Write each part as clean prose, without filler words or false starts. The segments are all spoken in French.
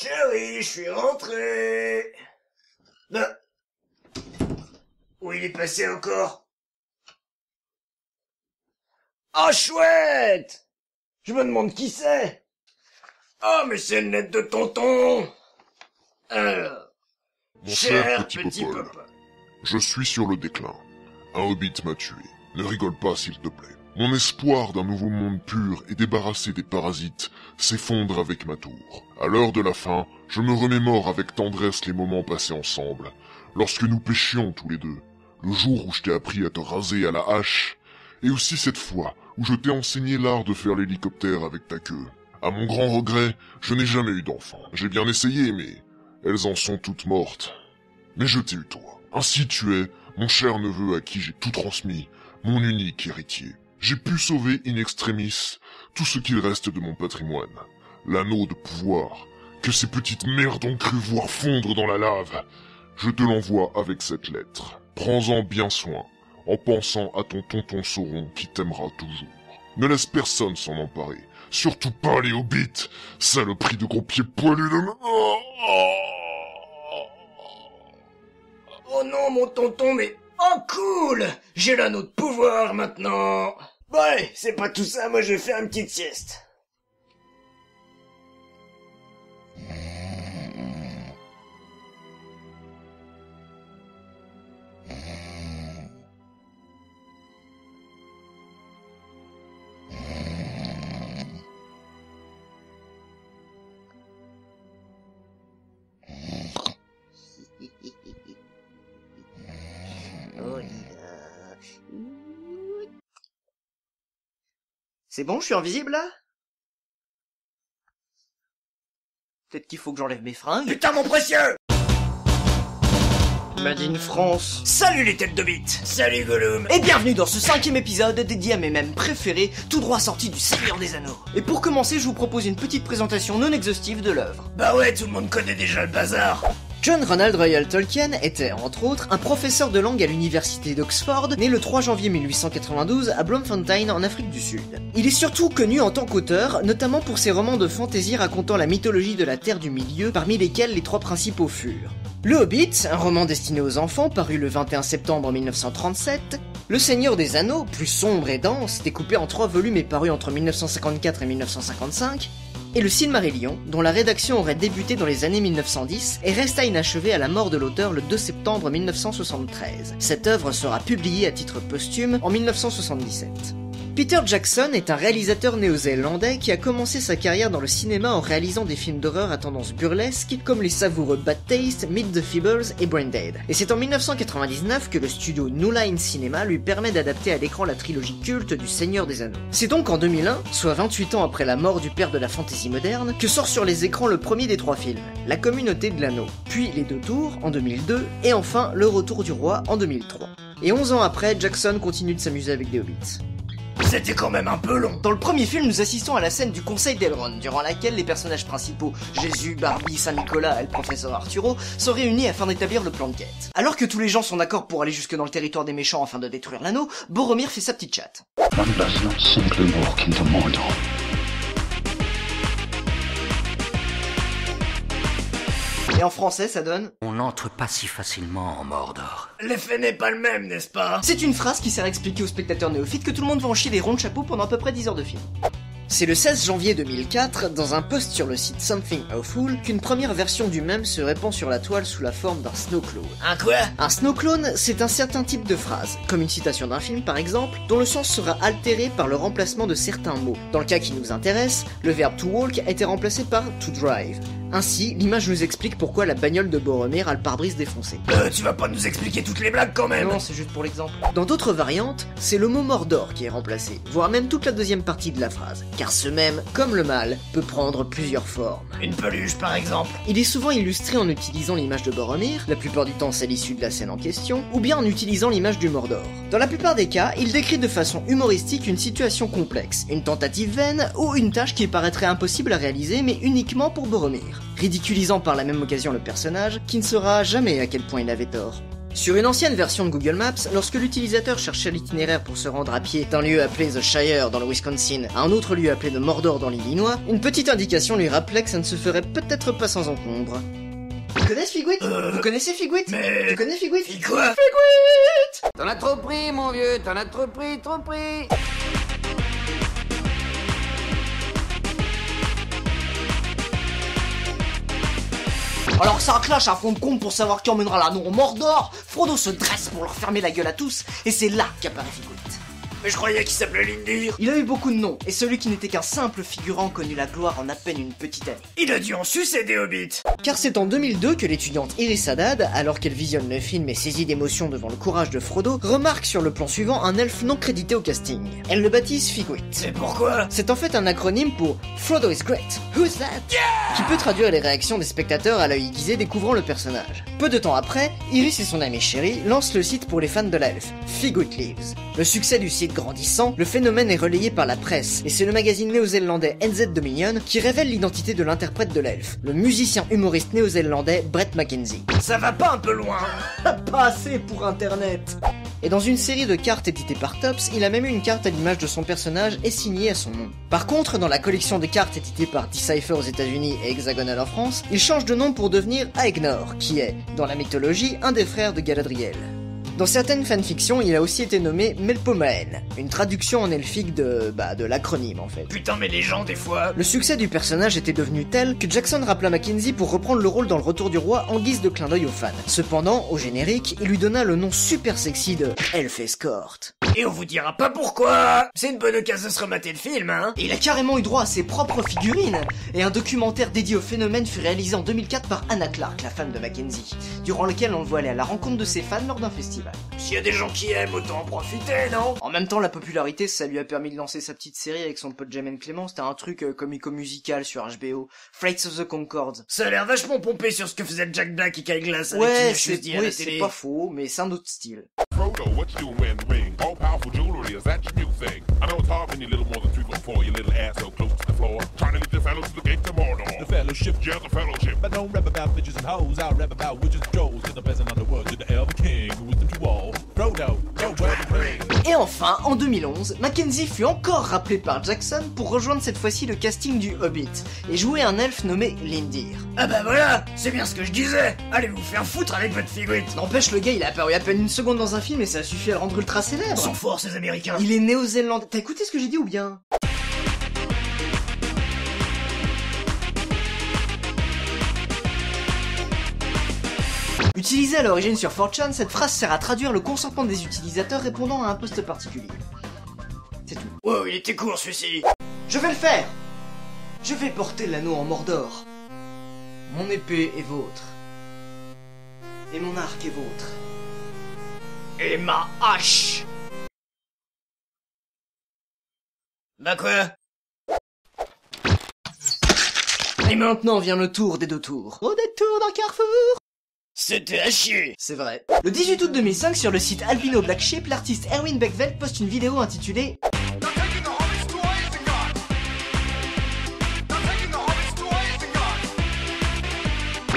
Chérie, je suis rentré. Ben, où il est passé encore? Oh, chouette! Je me demande qui c'est. Oh, mais c'est une lettre de tonton. Alors, Mon cher petit papa. Popol, je suis sur le déclin. Un hobbit m'a tué. Ne rigole pas, s'il te plaît. Mon espoir d'un nouveau monde pur et débarrassé des parasites s'effondre avec ma tour. À l'heure de la fin, je me remémore avec tendresse les moments passés ensemble, lorsque nous pêchions tous les deux, le jour où je t'ai appris à te raser à la hache, et aussi cette fois où je t'ai enseigné l'art de faire l'hélicoptère avec ta queue. À mon grand regret, je n'ai jamais eu d'enfant. J'ai bien essayé, mais elles en sont toutes mortes. Mais je t'ai eu toi. Ainsi tu es, mon cher neveu à qui j'ai tout transmis, mon unique héritier. J'ai pu sauver in extremis tout ce qu'il reste de mon patrimoine. L'anneau de pouvoir, que ces petites merdes ont cru voir fondre dans la lave. Je te l'envoie avec cette lettre. Prends-en bien soin, en pensant à ton tonton Sauron qui t'aimera toujours. Ne laisse personne s'en emparer, surtout pas les hobbits, saloperie de gros pieds poilus de... Oh non, mon tonton, mais... Oh cool! J'ai l'anneau de pouvoir maintenant. Bon allez, c'est pas tout ça, moi je vais faire une petite sieste. C'est bon, je suis invisible là? Peut-être qu'il faut que j'enlève mes fringues. Putain mon précieux! Made in France. Salut les têtes de bite. Salut Gollum. Et bienvenue dans ce 5e épisode dédié à mes mèmes préférés, tout droit sortis du Seigneur des Anneaux. Et pour commencer, je vous propose une petite présentation non exhaustive de l'œuvre. Bah ouais, tout le monde connaît déjà le bazar. John Ronald Reuel Tolkien était, entre autres, un professeur de langue à l'université d'Oxford, né le 3 janvier 1892 à Bloemfontein en Afrique du Sud. Il est surtout connu en tant qu'auteur, notamment pour ses romans de fantasy racontant la mythologie de la Terre du Milieu, parmi lesquels les trois principaux furent Le Hobbit, un roman destiné aux enfants paru le 21 septembre 1937, Le Seigneur des Anneaux, plus sombre et dense, découpé en 3 volumes et paru entre 1954 et 1955, et le Silmarillion, dont la rédaction aurait débuté dans les années 1910 et resta inachevée à la mort de l'auteur le 2 septembre 1973. Cette œuvre sera publiée à titre posthume en 1977. Peter Jackson est un réalisateur néo-zélandais qui a commencé sa carrière dans le cinéma en réalisant des films d'horreur à tendance burlesque comme les savoureux Bad Taste, Meet the Feebles et Brain Dead. Et c'est en 1999 que le studio New Line Cinema lui permet d'adapter à l'écran la trilogie culte du Seigneur des Anneaux. C'est donc en 2001, soit 28 ans après la mort du père de la fantasy moderne, que sort sur les écrans le premier des 3 films, La Communauté de l'Anneau, puis Les Deux Tours en 2002 et enfin Le Retour du Roi en 2003. Et 11 ans après, Jackson continue de s'amuser avec des hobbits. C'était quand même un peu long. Dans le premier film, nous assistons à la scène du Conseil d'Elrond, durant laquelle les personnages principaux, Jésus, Barbie, Saint-Nicolas et le professeur Arturo, sont réunis afin d'établir le plan de quête. Alors que tous les gens sont d'accord pour aller jusque dans le territoire des méchants afin de détruire l'anneau, Boromir fait sa petite chatte. One does not simply walk into Mordor. Et en français, ça donne On n'entre pas si facilement en Mordor. L'effet n'est pas le même, n'est-ce pas? C'est une phrase qui sert à expliquer aux spectateurs néophytes que tout le monde va en chier des ronds de chapeau pendant à peu près 10 heures de film. C'est le 16 janvier 2004, dans un post sur le site Something Awful, qu'une première version du mème se répand sur la toile sous la forme d'un snowclone. Un quoi? Un snowclone, c'est un certain type de phrase, comme une citation d'un film par exemple, dont le sens sera altéré par le remplacement de certains mots. Dans le cas qui nous intéresse, le verbe to walk a été remplacé par to drive. Ainsi, l'image nous explique pourquoi la bagnole de Boromir a le pare-brise défoncé. Tu vas pas nous expliquer toutes les blagues quand même? Non, c'est juste pour l'exemple. Dans d'autres variantes, c'est le mot Mordor qui est remplacé, voire même toute la deuxième partie de la phrase. Car ce même, comme le mal, peut prendre plusieurs formes. Une peluche par exemple. Il est souvent illustré en utilisant l'image de Boromir, la plupart du temps c'est l'issue de la scène en question, ou bien en utilisant l'image du Mordor. Dans la plupart des cas, il décrit de façon humoristique une situation complexe, une tentative vaine, ou une tâche qui paraîtrait impossible à réaliser mais uniquement pour Boromir, ridiculisant par la même occasion le personnage, qui ne saura jamais à quel point il avait tort. Sur une ancienne version de Google Maps, lorsque l'utilisateur cherchait l'itinéraire pour se rendre à pied d'un lieu appelé The Shire dans le Wisconsin à un autre lieu appelé The Mordor dans l'Illinois, une petite indication lui rappelait que ça ne se ferait peut-être pas sans encombre. Vous connaissez Figwit? Vous connaissez Figwit? Mais... Tu connais Figwit? Quoi? Figwit! T'en as trop pris, mon vieux, t'en as trop pris, trop pris. Alors que ça clash à fond de compte pour savoir qui emmènera l'anneau au Mordor, Frodo se dresse pour leur fermer la gueule à tous, et c'est là qu'apparaît Figwit. Mais je croyais qu'il s'appelait Lindir. Il a eu beaucoup de noms, et celui qui n'était qu'un simple figurant connut la gloire en à peine une petite année. Il a dû en sucer des hobbits. Car c'est en 2002 que l'étudiante Iris Haddad, alors qu'elle visionne le film et saisit d'émotion devant le courage de Frodo, remarque sur le plan suivant un elfe non crédité au casting. Elle le baptise Figwit. Mais pourquoi? C'est en fait un acronyme pour Frodo is great, who's that? Qui peut traduire les réactions des spectateurs à l'œil aiguisé découvrant le personnage. Peu de temps après, Iris et son amie chérie lancent le site pour les fans de l'elfe, Figwit Lives. Le succès du site grandissant, le phénomène est relayé par la presse, et c'est le magazine néo-zélandais NZ Dominion qui révèle l'identité de l'interprète de l'elfe, le musicien humoriste néo-zélandais Brett McKenzie. Ça va pas un peu loin? Pas assez pour internet. Et dans une série de cartes éditées par Topps, il a même eu une carte à l'image de son personnage et signée à son nom. Par contre, dans la collection de cartes éditées par Decipher aux États-Unis et Hexagonal en France, il change de nom pour devenir Aegnor, qui est, dans la mythologie, un des frères de Galadriel. Dans certaines fanfictions, il a aussi été nommé Melpomaen, une traduction en elfique de l'acronyme en fait. Putain, mais les gens, des fois... Le succès du personnage était devenu tel que Jackson rappela Mackenzie pour reprendre le rôle dans Le Retour du Roi en guise de clin d'œil aux fans. Cependant, au générique, il lui donna le nom super sexy de Elf Escort. Et on vous dira pas pourquoi. C'est une bonne occasion de se remater le film, hein. Et il a carrément eu droit à ses propres figurines. Et un documentaire dédié au phénomène fut réalisé en 2004 par Anna Clark, la femme de Mackenzie, durant lequel on le voit aller à la rencontre de ses fans lors d'un festival. S'il y a des gens qui aiment, autant en profiter, non? En même temps, la popularité, ça lui a permis de lancer sa petite série avec son pote Jamel Clément. C'était un truc comico-musical sur HBO, Flights of the Conchords. Ça a l'air vachement pompé sur ce que faisait Jack Black et Kyle Glass avec Ouais, c'est pas faux, mais c'est un autre style. Frodo, what you doing wearing the ring? All powerful jewelry, is that your new thing? I know it's hard when you're little more than 3'4", your little ass so close to the floor. Trying to lead the fellows to the gate to Mordor. The fellowship, Yeah, the fellowship. but don't rap about bitches and hoes. I'll rap about witches and trolls. Cause the peasant underworld, you're the elven king, who wisdom to all. Frodo, don't wear the ring. Et enfin, en 2011, Mackenzie fut encore rappelé par Jackson pour rejoindre cette fois-ci le casting du Hobbit et jouer un elfe nommé Lindir. Ah bah voilà, c'est bien ce que je disais. Allez vous faire foutre avec votre Figwit. N'empêche, le gars il a apparu à peine une seconde dans un film et ça a suffi à le rendre ultra Ils célèbre. sont forts ces Américains. Il est néo-zélandais. T'as écouté ce que j'ai dit ou bien? Utilisée à l'origine sur 4chan, cette phrase sert à traduire le consentement des utilisateurs répondant à un poste particulier. C'est tout. Wow, il était court celui-ci. Je vais le faire! Je vais porter l'anneau en Mordor. Mon épée est vôtre. Et mon arc est vôtre. Et ma hache. Bah quoi? Et maintenant vient le tour des deux tours. Au détour d'un carrefour! C'était à chier. C'est vrai. Le 18 août 2005, sur le site Albino Black Sheep, l'artiste Erwin Beckveld poste une vidéo intitulée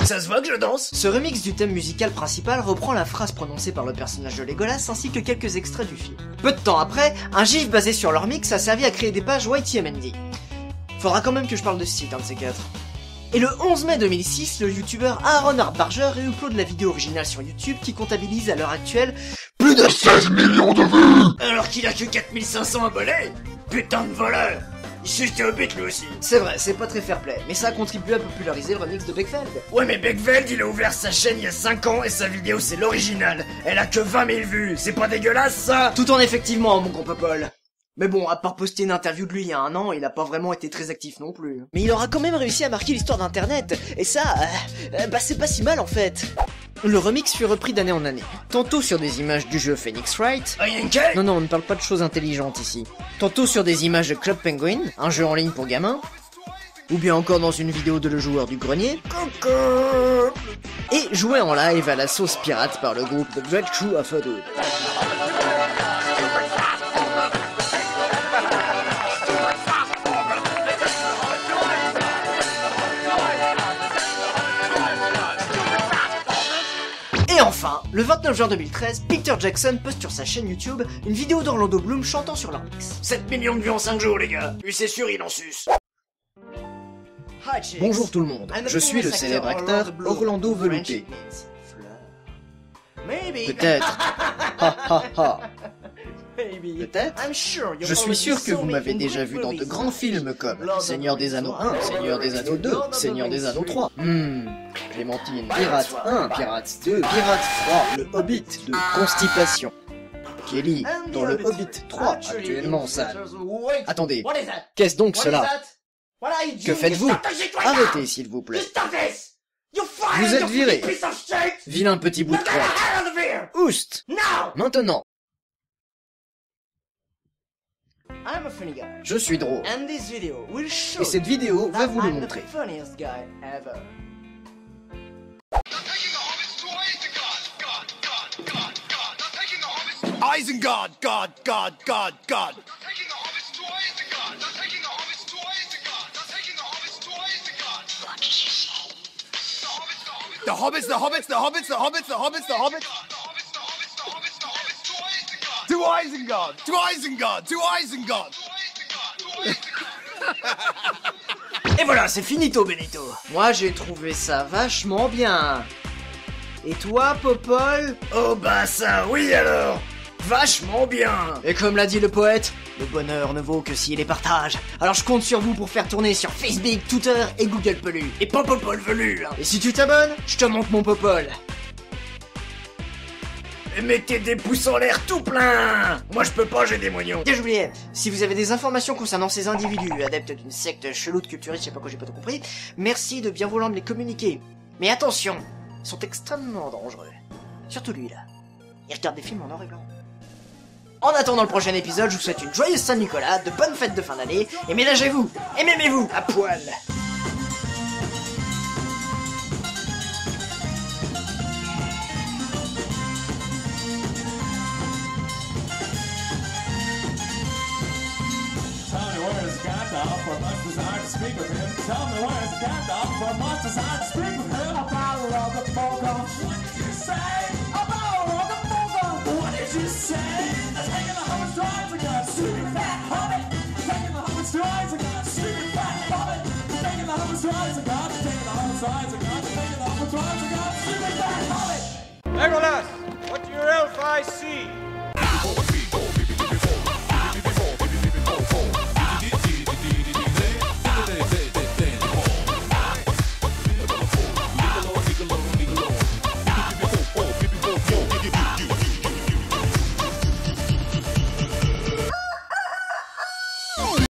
Ça se voit que je danse. Ce remix du thème musical principal reprend la phrase prononcée par le personnage de Legolas ainsi que quelques extraits du film. Peu de temps après, un gif basé sur leur mix a servi à créer des pages YTMND. Faudra quand même que je parle de ce site, un de ces quatre. Et le 11 mai 2006, le youtubeur Aaron Hardbarger réupload la vidéo originale sur YouTube qui comptabilise à l'heure actuelle Plus de 16 millions de vues. Alors qu'il a que 4500 abonnés. Putain de voleur. Il suce des hobbits lui aussi. C'est vrai, c'est pas très fair-play, mais ça a contribué à populariser le remix de Beckveld. Ouais mais Beckveld il a ouvert sa chaîne il y a 5 ans et sa vidéo c'est l'original. Elle a que 20 000 vues, c'est pas dégueulasse ça? Tout en effectivement, mon gros Paul. Mais bon, à part poster une interview de lui il y a un an, il a pas vraiment été très actif non plus. Mais il aura quand même réussi à marquer l'histoire d'internet, et ça, c'est pas si mal en fait. Le remix fut repris d'année en année, tantôt sur des images du jeu Phoenix Wright. Non, on ne parle pas de choses intelligentes ici. Tantôt sur des images de Club Penguin, un jeu en ligne pour gamins. Ou bien encore dans une vidéo de Le Joueur du Grenier. Coucou. Et joué en live à la sauce pirate par le groupe The Dread Crew of Hudwood. Et Et enfin, le 29 juin 2013, Peter Jackson poste sur sa chaîne YouTube une vidéo d'Orlando Bloom chantant sur leur mix. 7 millions de vues en 5 jours, les gars. Lui, c'est sûr, il en suce. Bonjour tout le monde, je suis le célèbre acteur Orlando Velouté. Peut-être. Ha ha ha. Peut-être. Je suis sûr que vous m'avez déjà vu dans de grands films comme Seigneur des Anneaux 1, Seigneur des Anneaux 2, Seigneur des Anneaux 3. Clémentine, Pirate 1, Pirate 2, Pirate 3, Le Hobbit de Constipation. Kelly, dans Le Hobbit 3, actuellement sale. Attendez, qu'est-ce donc cela? Que faites-vous? Arrêtez s'il vous plaît. Vous êtes viré. Vilain petit bout de crotte. Oust. Maintenant. Je suis drôle. Et cette vidéo va vous le montrer. Isengard, God, God, God, God. The hobbits, the hobbits, the hobbits, the hobbits, the hobbits, the hobbits. To Isengard, to Isengard, to Isengard. Et voilà, c'est finito, Benito. Moi, j'ai trouvé ça vachement bien. Et toi, Popol? Oh bah ça, oui alors. Vachement bien. Et comme l'a dit le poète, le bonheur ne vaut que s'il est partage. Alors je compte sur vous pour faire tourner sur Facebook, Twitter et Google Pelu. Et pas Popol velu, hein. Et si tu t'abonnes, je te montre mon Popol. Et mettez des pouces en l'air tout plein. Moi je peux pas, j'ai des moignons. Tiens, j'oubliais, si vous avez des informations concernant ces individus, adeptes d'une secte chelou de culturiste, je sais pas quoi, j'ai pas tout compris, merci de bien vouloir me les communiquer. Mais attention, ils sont extrêmement dangereux. Surtout lui là. Il regarde des films en noir et blanc. En attendant le prochain épisode, je vous souhaite une joyeuse Saint-Nicolas, de bonnes fêtes de fin d'année, et ménagez-vous, et m'aimez-vous, à poil. Legolas, what do your elf eyes see?